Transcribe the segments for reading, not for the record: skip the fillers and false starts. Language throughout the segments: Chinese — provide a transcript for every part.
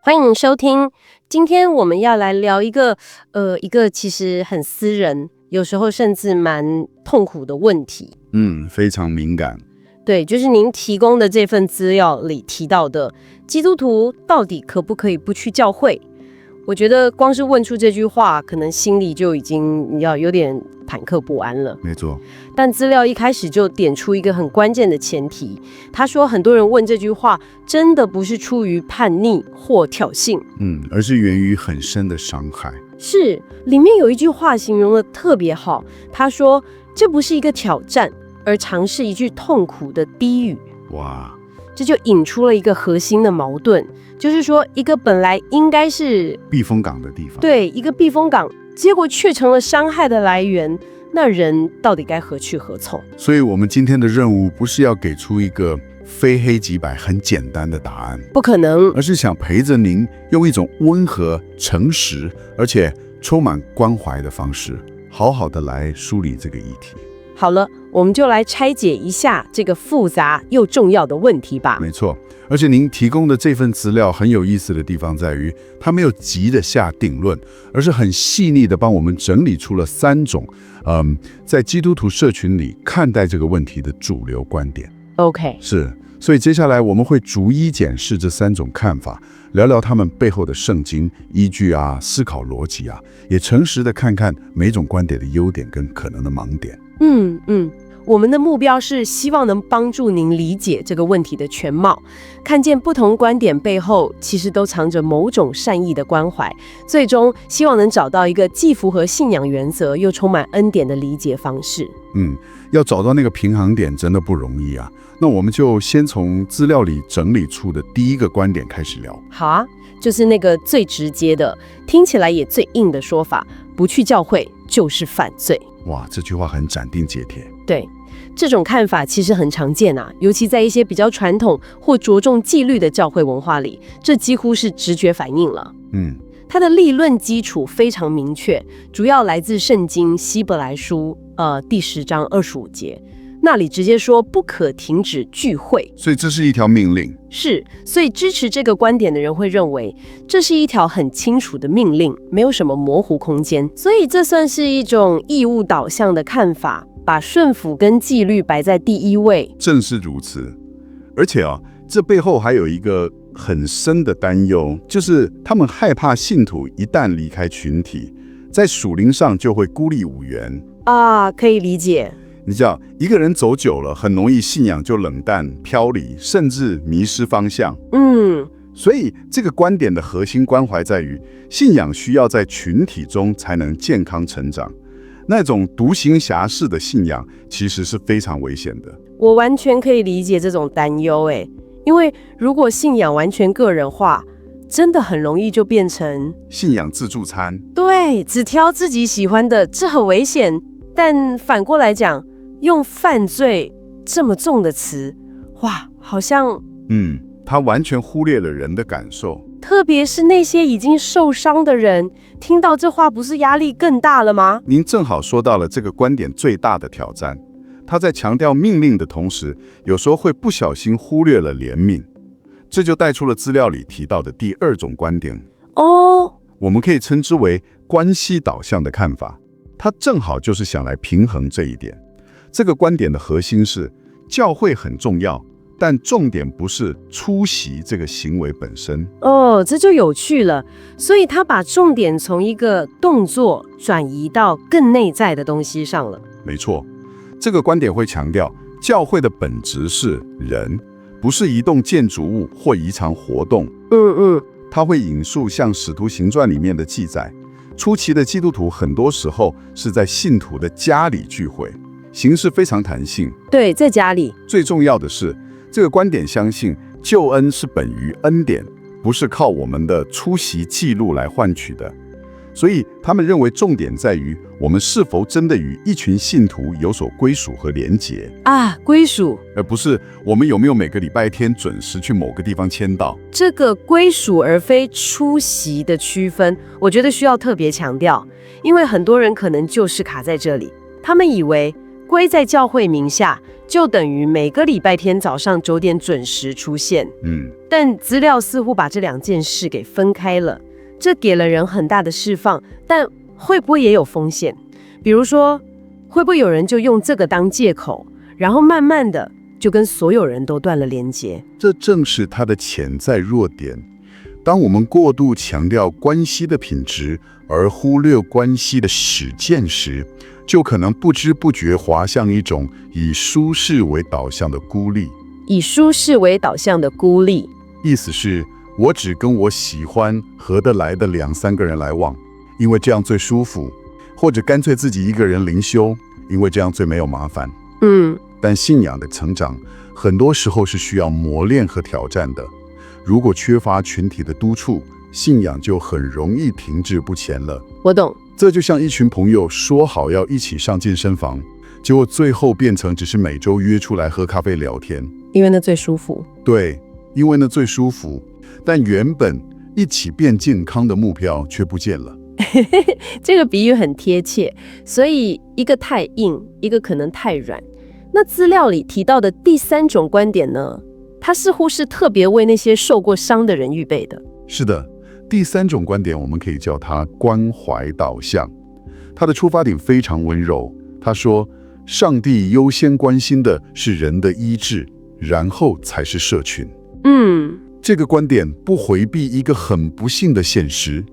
歡迎收聽。今天我們要來聊一個其實很私人，有時候甚至蠻痛苦的問題。非常敏感。對，就是您提供的這份資料裡提到的，基督徒到底可不可以不去教會？我覺得光是問出這句話，可能心裡就已經有點忐忑不安了。沒錯。但資料一開始就點出一個很關鍵的前提，他說很多人問這句話，真的不是出於叛逆或挑釁，而是源於很深的傷害。是，裡面有一句話形容得特別好，他說這不是一個挑戰，而常是一句痛苦的低語。哇，這就引出了一個核心的矛盾，就是說一個本來應該是避風港的地方，對，一個避風港，結果卻成了傷害的來源，那人到底該何去何從？所以我們今天的任務不是要給出一個非黑即白很簡單的答案，不可能，而是想陪着您用一種溫和、誠實而且充滿關懷的方式，好好的來梳理這個議題。好了，我們就來拆解一下這個複雜又重要的問題吧。沒錯，而且您提供的這份資料很有意思的地方在於，它沒有急着下定論，而是很細膩的幫我們整理出了3種，在基督徒社群裡看待這個問題的主流觀點。OK， 是，所以接下來我們會逐一檢視這3種看法，聊聊他們背後的聖經依據啊、思考邏輯啊，也誠實的看看每種觀點的優點跟可能的盲點。我們的目標是希望能幫助您理解這個問題的全貌，看見不同觀點背後其實都藏着某種善意的關懷，最終希望能找到一個既符合信仰原則又充滿恩典的理解方式。要找到那個平衡點真的不容易啊。那我們就先從資料裡整理出的第一個觀點開始聊。好啊，就是那個最直接的，听起來也最硬的說法，不去教會就是犯罪。哇，這句話很斬釘截鐵。對，這種看法其實很常見啊，尤其在一些比較傳統或着重紀律的教會文化裡，這幾乎是直覺反應了。它的立論基礎非常明確，主要來自聖經希伯來書第10章25節，那裡直接說不可停止聚會，所以這是一條命令。是，所以支持這個觀點的人會認為這是一條很清楚的命令，沒有什麼模糊空間，所以這算是一種義務導向的看法，把順服跟紀律擺在第一位。正是如此，而且這背後還有一個很深的擔憂，就是他們害怕信徒一旦離開群體，在屬靈上就會孤立無援啊，可以理解。你知道，一個人走久了，很容易信仰就冷淡、飄離，甚至迷失方向。所以這個觀點的核心關懷在於，信仰需要在群體中才能健康成長。那種獨行俠式的信仰，其實是非常危險的。我完全可以理解這種擔憂，因為如果信仰完全個人化，真的很容易就變成信仰自助餐。對，只挑自己喜歡的，這很危險。但反過來講，用犯罪這麼重的詞，哇，好像他完全忽略了人的感受，特別是那些已經受傷的人，聽到這話不是壓力更大了嗎？您正好說到了這個觀點最大的挑戰，他在強調命令的同時，有時候會不小心忽略了憐憫，這就帶出了資料裡提到的第2種觀點。我們可以稱之為關係導向的看法，它正好就是想來平衡這一點。這個觀點的核心是，教會很重要，但重點不是出席這個行為本身。這就有趣了。所以他把重點從一個動作轉移到更內在的東西上了。沒錯，這個觀點會強調，教會的本質是人，不是一棟建築物或一場活動。他會引述像《使徒行傳》裡面的記載，初期的基督徒很多時候是在信徒的家裡聚會，形式非常彈性。對，在家裡。最重要的是，這個觀點相信救恩是本於恩典，不是靠我們的出席記錄來換取的。所以他們認為重點在於我們是否真的與一群信徒有所歸屬和連結歸屬，而不是我們有沒有每個禮拜天準時去某個地方簽到。這個歸屬而非出席的區分，我覺得需要特別強調，因為很多人可能就是卡在這裡，他們以為歸在教會名下，就等於每個禮拜天早上9點準時出現。但資料似乎把這兩件事給分開了，這給了人很大的釋放，但會不會也有風險？比如說，會不會有人就用這個當借口，然後慢慢的就跟所有人都斷了連接？這正是它的潛在弱點。當我們過度強調關係的品質，而忽略關係的實踐時，就可能不知不覺滑向一種以舒適為導向的孤立。以舒適為導向的孤立，意思是我只跟我喜歡、合得來的2-3個人來往，因為這樣最舒服，或者乾脆自己一個人靈修，因為這樣最沒有麻煩。但信仰的成長很多時候是需要磨練和挑戰的。如果缺乏群體的督促，信仰就很容易停滯不前了。我懂。這就像一群朋友說好要一起上健身房，結果最後變成只是每周約出來喝咖啡聊天，因為那最舒服。對，因為那最舒服，但原本一起變健康的目標卻不見了。這個比喻很貼切，所以一個太硬，一個可能太軟。那資料裡提到的第3種觀點呢？它似乎是特別為那些受過傷的人預備的。是的，第3種觀點我們可以叫它關懷導向。它的出發點非常溫柔。他說，上帝優先關心的是人的醫治，然後才是社群。這個觀點不回避一個很不幸的現實，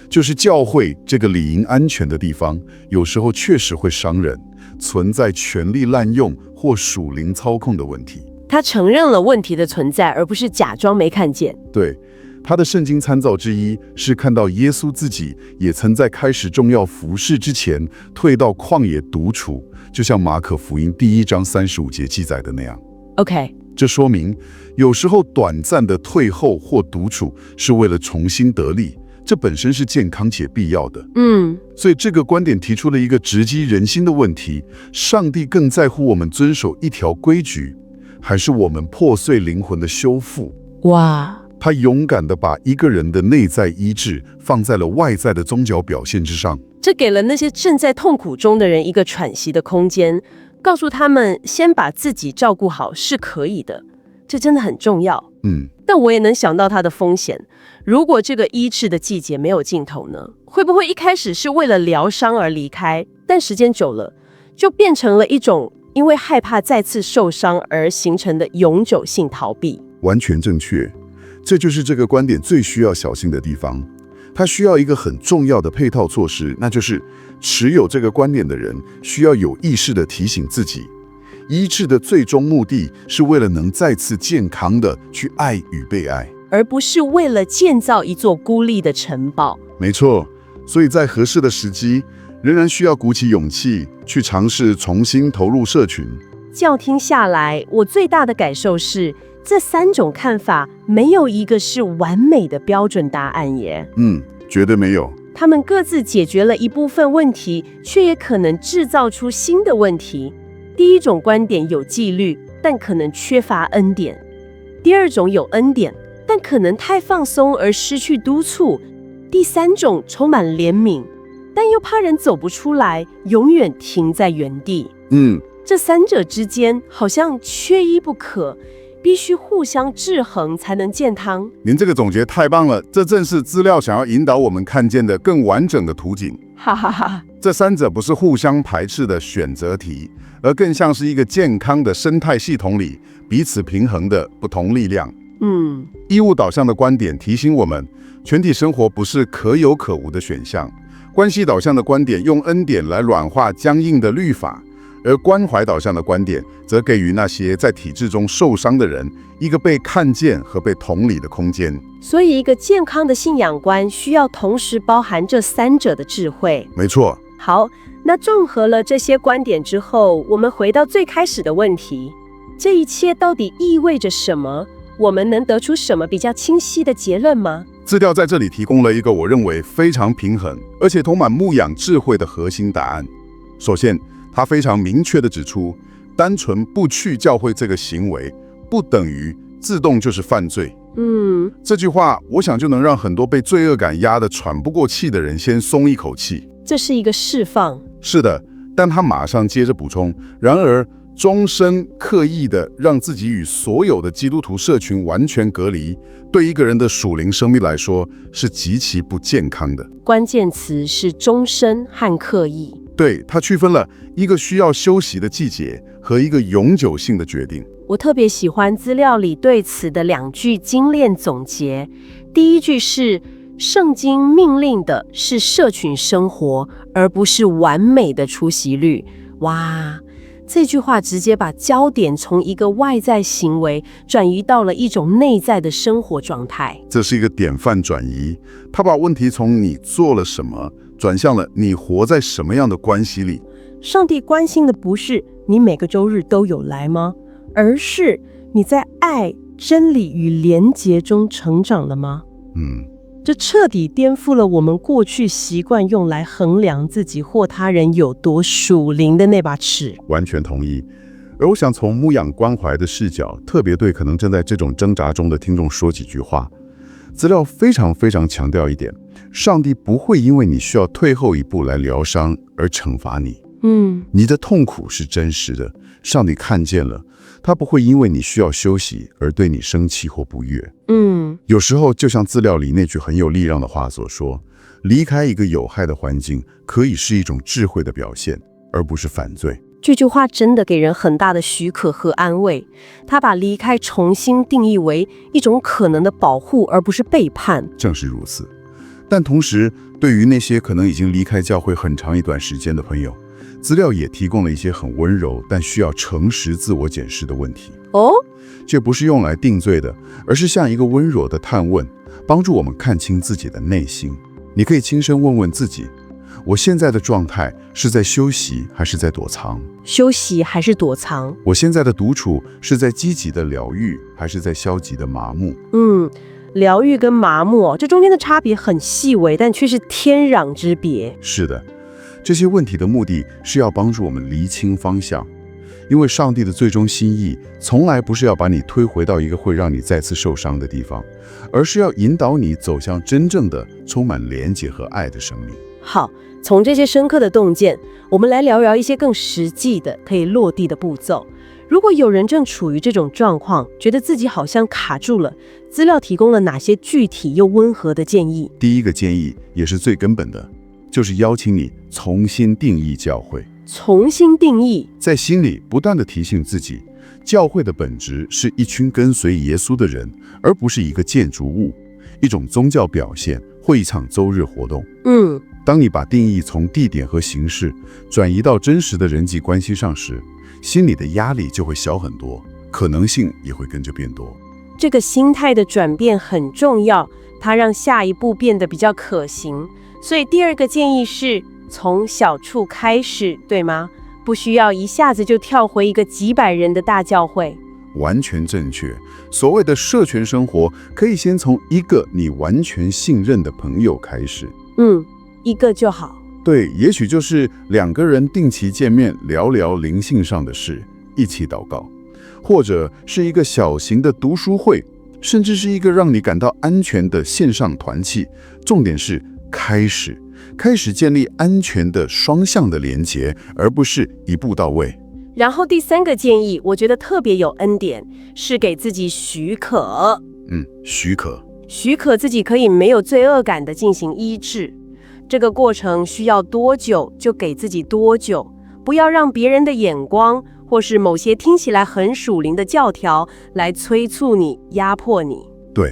就是教會這個理應安全的地方，有時候確實會傷人，存在權力濫用或屬靈操控的問題。他承認了問題的存在，而不是假裝沒看見。對，他的聖經參照之一是看到耶穌自己也曾在開始重要服事之前退到曠野獨處，就像馬可福音第1章35節記載的那樣。OK， 這說明有時候短暫的退後或獨處是為了重新得力，這本身是健康且必要的。所以這個觀點提出了一個直擊人心的問題：上帝更在乎我們遵守一條規矩，還是我們破碎靈魂的修復？哇！他勇敢地把一個人的內在醫治放在了外在的宗教表現之上，這給了那些正在痛苦中的人一個喘息的空間，告訴他們先把自己照顧好是可以的，這真的很重要。但我也能想到它的風險，如果這個醫治的季節沒有盡頭呢？會不會一開始是為了療傷而離開，但時間久了就變成了一種因為害怕再次受傷而形成的永久性逃避？完全正確。這就是這個觀點最需要小心的地方，它需要一個很重要的配套措施，那就是持有這個觀點的人需要有意識地提醒自己，醫治的最終目的是為了能再次健康地去愛與被愛，而不是為了建造一座孤立的城堡。沒錯，所以在合適的時機，仍然需要鼓起勇氣去嘗試重新投入社群。這樣聽下來，我最大的感受是，這3種看法沒有一個是完美的標準答案耶。絕對沒有。他們各自解決了一部分問題，卻也可能製造出新的問題。第1種觀點有紀律，但可能缺乏恩典；第2種有恩典，但可能太放鬆而失去督促；第3種充滿憐憫，但又怕人走不出來，永遠停在原地。這3者之間好像缺一不可，必須互相制衡才能健康。您這個總結太棒了，這正是資料想要引導我們看見的更完整的圖景。哈哈哈！這3者不是互相排斥的選擇題，而更像是一個健康的生態系統裡彼此平衡的不同力量。義務導向的觀點提醒我們，全體生活不是可有可無的選項。關係導向的觀點用恩典來軟化僵硬的律法。而關懷導向的觀點，則給予那些在體制中受傷的人一個被看見和被同理的空間。所以，一個健康的信仰觀需要同時包含這3者的智慧。沒錯。好，那綜合了這些觀點之後，我們回到最開始的問題：這一切到底意味着什麼？我們能得出什麼比較清晰的結論嗎？資料在這裡提供了一個我認為非常平衡，而且充滿牧養智慧的核心答案。首先，他非常明確地指出，單純不去教會這個行為，不等於自動就是犯罪。這句話，我想就能讓很多被罪惡感壓得喘不過氣的人先鬆一口氣。這是一個釋放。是的，但他馬上接着補充，然而終身刻意的讓自己與所有的基督徒社群完全隔離，對一個人的屬靈生命來說是極其不健康的。關鍵詞是終身和刻意。對，他區分了一個需要休息的季節和一個永久性的決定。我特別喜歡資料裡對此的2句精煉總結。第一句是聖經命令的是社群生活，而不是完美的出席率。哇，這句話直接把焦點從一個外在行為轉移到了一種內在的生活狀態。這是一個典範轉移，他把問題從你做了什麼轉向了你活在什麼樣的關係裡。上帝關心的不是你每個週日都有來嗎？而是你在愛、真理與連結中成長了嗎？這徹底顛覆了我們過去習慣用來衡量自己或他人有多屬靈的那把尺。完全同意。而我想從牧養關懷的視角，特別對可能正在這種掙扎中的聽眾說幾句話。資料非常非常強調一點，上帝不會因為你需要退後一步來療傷而懲罰你。你的痛苦是真實的，上帝看見了，他不會因為你需要休息而對你生氣或不悅。有時候就像資料裡那句很有力量的話所說，離開一個有害的環境可以是一種智慧的表現，而不是犯罪。這句話真的給人很大的許可和安慰，他把離開重新定義為一種可能的保護，而不是背叛。正是如此。但同時，對於那些可能已經離開教會很長一段時間的朋友，資料也提供了一些很溫柔但需要誠實自我檢視的問題。這不是用來定罪的，而是像一個溫柔的探問，幫助我們看清自己的內心。你可以親身問問自己，我現在的狀態是在休息還是在躲藏？休息還是躲藏？我現在的獨處是在積極的療癒還是在消極的麻木？療癒跟麻木這中間的差別很細微，但卻是天壤之別。是的，這些問題的目的是要幫助我們釐清方向，因為上帝的最終心意從來不是要把你推回到一個會讓你再次受傷的地方，而是要引導你走向真正的充滿連結和愛的生命。好，從這些深刻的洞見，我們來聊聊一些更實際的可以落地的步驟。如果有人正處於這種狀況，覺得自己好像卡住了，資料提供了哪些具體又溫和的建議？第一個建議也是最根本的，就是邀請你重新定義教會。重新定義，在心裡不斷地提醒自己，教會的本質是一群跟隨耶穌的人，而不是一個建築物、一種宗教表現或一場週日活動。當你把定義從地點和形式轉移到真實的人際關係上時，心裡的壓力就會小很多，可能性也會跟着變多。這個心態的轉變很重要，它讓下一步變得比較可行。所以第二個建議是從小處開始，對嗎？不需要一下子就跳回一個幾百人的大教會。完全正確。所謂的社群生活，可以先從一個你完全信任的朋友開始。一個就好。對，也許就是2個人定期見面，聊聊靈性上的事，一起禱告，或者是一個小型的讀書會，甚至是一個讓你感到安全的線上團契。重點是開始建立安全的雙向的連結，而不是一步到位。然後第3個建議，我覺得特別有恩典，是給自己許可。許可自己可以沒有罪惡感地進行醫治。這個過程需要多久就給自己多久，不要讓別人的眼光或是某些聽起來很屬靈的教條來催促你、壓迫你。對，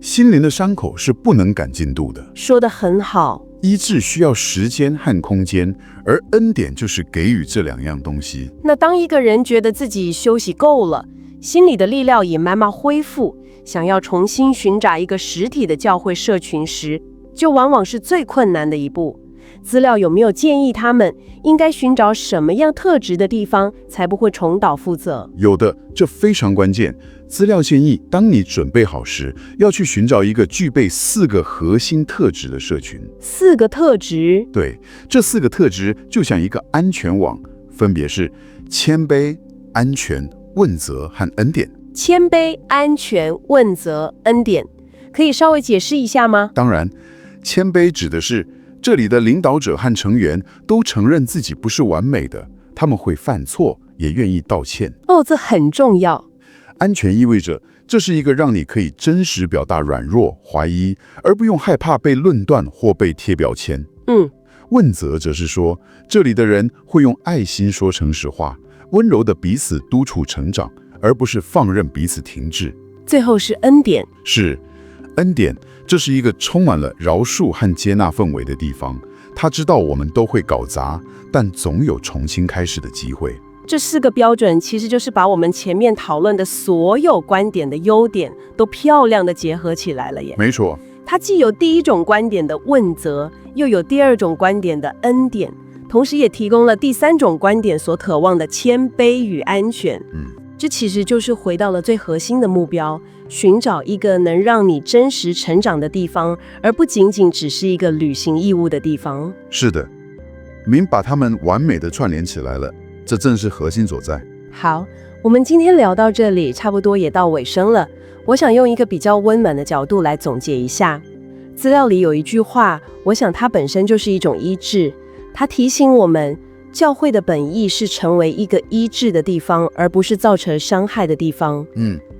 心靈的傷口是不能趕進度的。說得很好。醫治需要時間和空間，而恩典就是給予這2樣東西。那當一個人覺得自己休息夠了，心裡的力量也慢慢恢復，想要重新尋找一個實體的教會社群時，就往往是最困難的一步。資料有沒有建議他們應該尋找什麼樣特質的地方，才不會重蹈覆轍？有的，這非常關鍵。資料建議，當你準備好時，要去尋找一個具備4個核心特質的社群。4個特質？對，這4個特質就像一個安全網，分別是謙卑、安全、問責和恩典。謙卑、安全、問責、恩典，可以稍微解釋一下嗎？當然，謙卑指的是這裡的領導者和成員都承認自己不是完美的，他們會犯錯，也願意道歉。哦，這很重要。安全意味着這是一個讓你可以真實表達軟弱、懷疑，而不用害怕被論斷或被貼標籤。問責則是說，這裡的人會用愛心說誠實話，溫柔的彼此督促成長，而不是放任彼此停滯。最後是恩典。是恩典，這是一個充滿了饒恕和接納氛圍的地方。他知道我們都會搞砸，但總有重新開始的機會。這4個標準其實就是把我們前面討論的所有觀點的優點都漂亮的結合起來了耶。沒錯，它既有第一種觀點的問責，又有第二種觀點的恩典，同時也提供了第3種觀點所渴望的謙卑與安全。這其實就是回到了最核心的目標，尋找一個能讓你真實成長的地方，而不僅僅只是一個履行義務的地方。是的，您把它們完美的串聯起來了，這正是核心所在。好，我們今天聊到這裡，差不多也到尾聲了。我想用一個比較溫暖的角度來總結一下。資料裡有一句話，我想它本身就是一種醫治。它提醒我們，教會的本意是成為一個醫治的地方，而不是造成傷害的地方。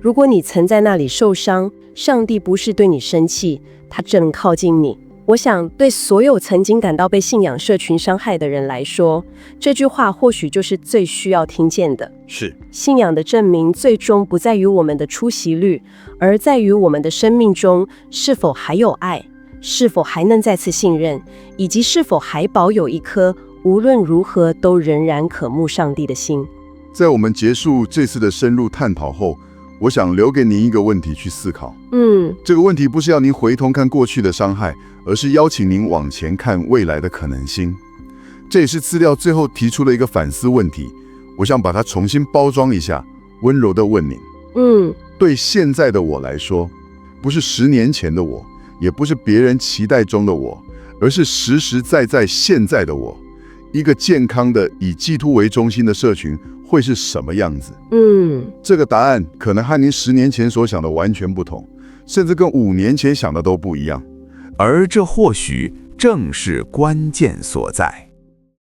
如果你曾在那裡受傷，上帝不是對你生氣，他正靠近你。我想，對所有曾經感到被信仰社群傷害的人來說，這句話或許就是最需要聽見的。是，信仰的證明最終不在於我們的出席率，而在於我們的生命中是否還有愛，是否還能再次信任，以及是否還保有一顆無論如何都仍然渴慕上帝的心。在我們結束這次的深入探討後，我想留給您一個問題去思考。這個問題不是要您回頭看過去的傷害，而是邀請您往前看未來的可能性。這也是資料最後提出了一個反思問題，我想把它重新包裝一下，溫柔地問您：對現在的我來說，不是10年前的我，也不是別人期待中的我，而是實實在在現在的我。一個健康的以基督為中心的社群會是什麼樣子？這個答案可能和您10年前所想的完全不同，甚至跟5年前想的都不一樣。而這或許正是關鍵所在。